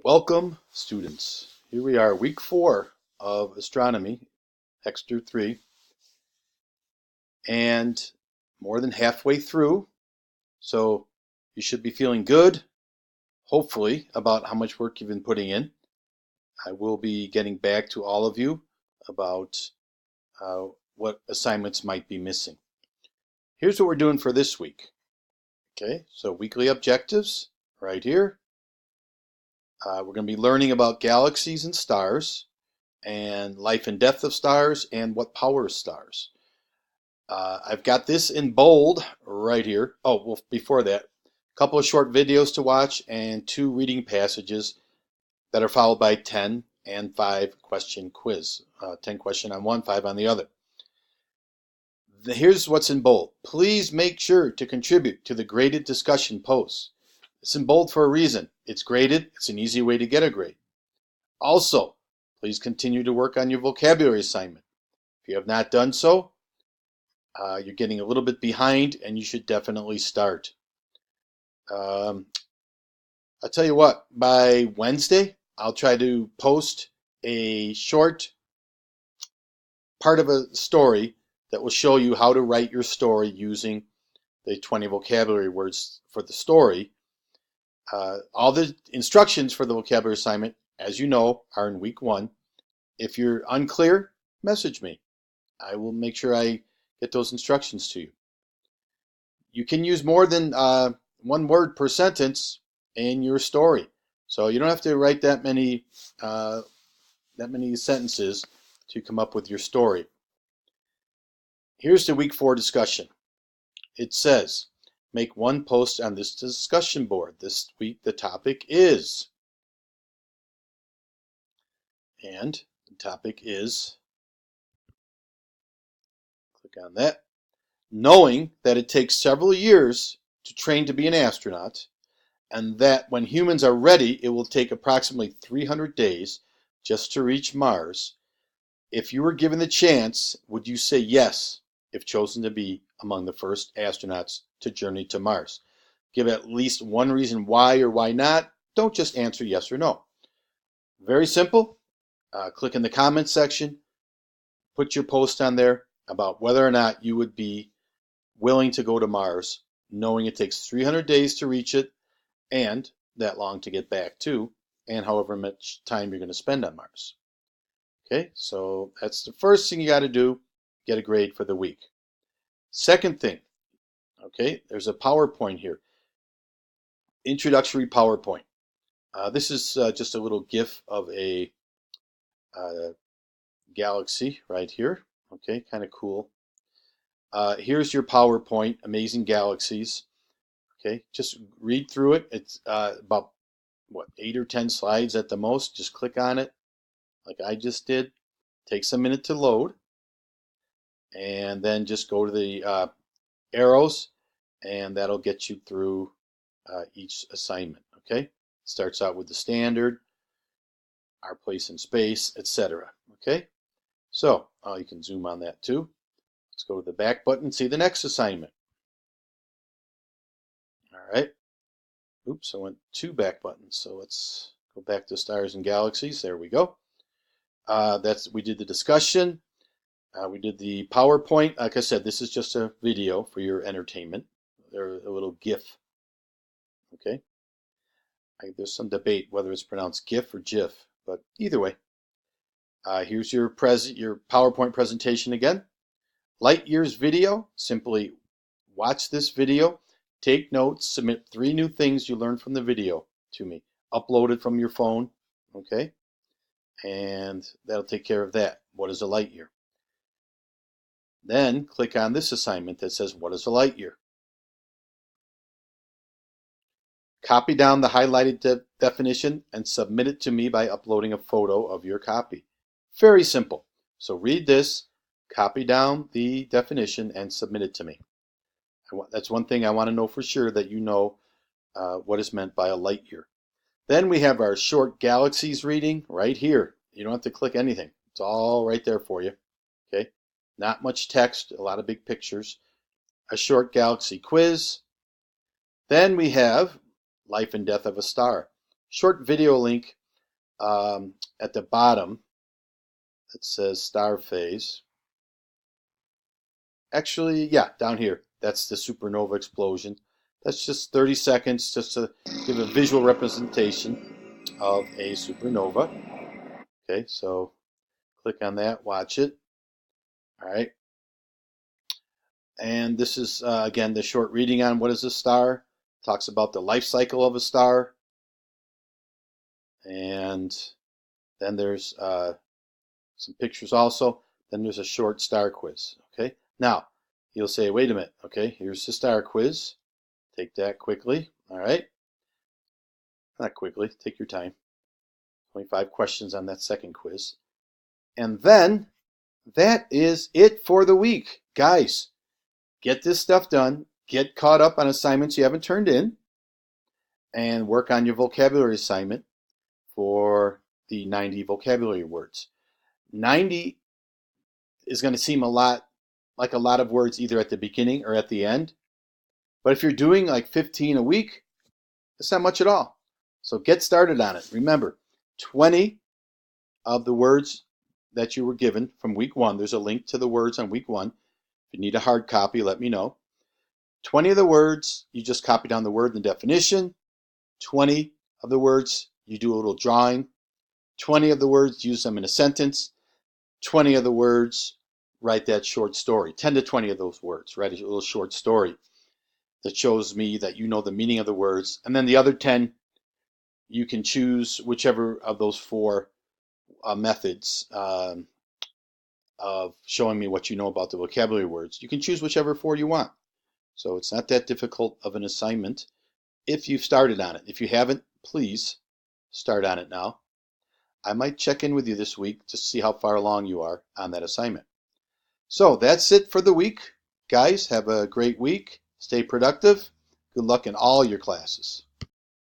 Welcome, students. Here we are, week 4 of astronomy, Hexter 3, and more than halfway through. So you should be feeling good, hopefully, about how much work you've been putting in. I will be getting back to all of you about what assignments might be missing. Here's what we're doing for this week. Okay, so weekly objectives right here. We're going to be learning about galaxies and stars, and life and death of stars, and what powers stars. I've got this in bold right here. Oh, well, before that, a couple of short videos to watch and 2 reading passages that are followed by 10 and 5 question quiz. 10 question on one, 5 on the other. Here's what's in bold. Please make sure to contribute to the graded discussion posts. It's in bold for a reason. It's graded. It's an easy way to get a grade. Also, please continue to work on your vocabulary assignment. If you have not done so, you're getting a little bit behind and you should definitely start. I'll tell you what, by Wednesday, I'll try to post a short part of a story that will show you how to write your story using the 20 vocabulary words for the story. All the instructions for the vocabulary assignment, as you know, are in week 1. If you're unclear, message me. I will make sure I get those instructions to you. You can use more than 1 word per sentence in your story, so you don't have to write that many sentences to come up with your story. Here's the week 4 discussion. It says, make 1 post on this discussion board. This week the topic is, and the topic is, click on that, knowing that it takes several years to train to be an astronaut, and that when humans are ready, it will take approximately 300 days just to reach Mars. If you were given the chance, would you say yes if chosen to be among the first astronauts to journey to Mars? Give at least 1 reason why or why not. Don't just answer yes or no. Very simple. Click in the comments section. Put your post on there about whether or not you would be willing to go to Mars, knowing it takes 300 days to reach it, and that long to get back to, and however much time you're going to spend on Mars. Okay, so that's the first thing you got to do, get a grade for the week. Second thing, okay, there's a PowerPoint here. Introductory PowerPoint. This is just a little GIF of a galaxy right here. Okay, kind of cool. Here's your PowerPoint, Amazing Galaxies. Okay, just read through it. It's about, 8 or 10 slides at the most. Just click on it like I just did. Takes a minute to load. And then just go to the arrows, and that'll get you through each assignment. Okay, starts out with the standard, our place in space, etc. Okay, so you can zoom on that too. Let's go to the back button and see the next assignment. All right. Oops, I went 2 back buttons. So let's go back to stars and galaxies. There we go. We did the discussion. We did the PowerPoint. Like I said, this is just a video for your entertainment. They're a little GIF. Okay. There's some debate whether it's pronounced GIF or GIF, but either way. Here's your PowerPoint presentation again. Light years video. Simply watch this video, take notes, submit 3 new things you learned from the video to me. Upload it from your phone, okay? And that'll take care of that. What is a light year? Then click on this assignment that says, what is a light year? Copy down the highlighted definition and submit it to me by uploading a photo of your copy. Very simple. So read this, copy down the definition, and submit it to me. That's one thing I want to know for sure, that you know what is meant by a light year. Then we have our short galaxies reading right here. You don't have to click anything. It's all right there for you. Okay, not much text, a lot of big pictures. A short galaxy quiz. Then we have life and death of a star. Short video link at the bottom, it says star phase. Actually, yeah, down here, that's the supernova explosion. That's just 30 seconds just to give a visual representation of a supernova. Okay, so click on that, watch it. All right. And this is, again, the short reading on what is a star. Talks about the life cycle of a star. And then there's some pictures also. Then there's a short star quiz. Okay. Now, you'll say, wait a minute. Okay, here's the star quiz. Take that quickly. All right. Not quickly. Take your time. 25 questions on that second quiz. And then that is it for the week. Guys, get this stuff done. Get caught up on assignments you haven't turned in. And work on your vocabulary assignment for the 90 vocabulary words. 90 is going to seem a lot like a lot of words either at the beginning or at the end. But if you're doing like 15 a week, it's not much at all. So get started on it. Remember, 20 of the words that you were given from week 1, there's a link to the words on week 1. If you need a hard copy, let me know. 20 of the words, you just copy down the word and the definition. 20 of the words, you do a little drawing. 20 of the words, use them in a sentence. 20 of the words, write that short story. 10 to 20 of those words, write a little short story that shows me that you know the meaning of the words. And then the other 10, you can choose whichever of those 4 methods of showing me what you know about the vocabulary words. You can choose whichever 4 you want. So it's not that difficult of an assignment if you've started on it. If you haven't, please start on it now. I might check in with you this week to see how far along you are on that assignment. So that's it for the week. Guys, have a great week. Stay productive. Good luck in all your classes.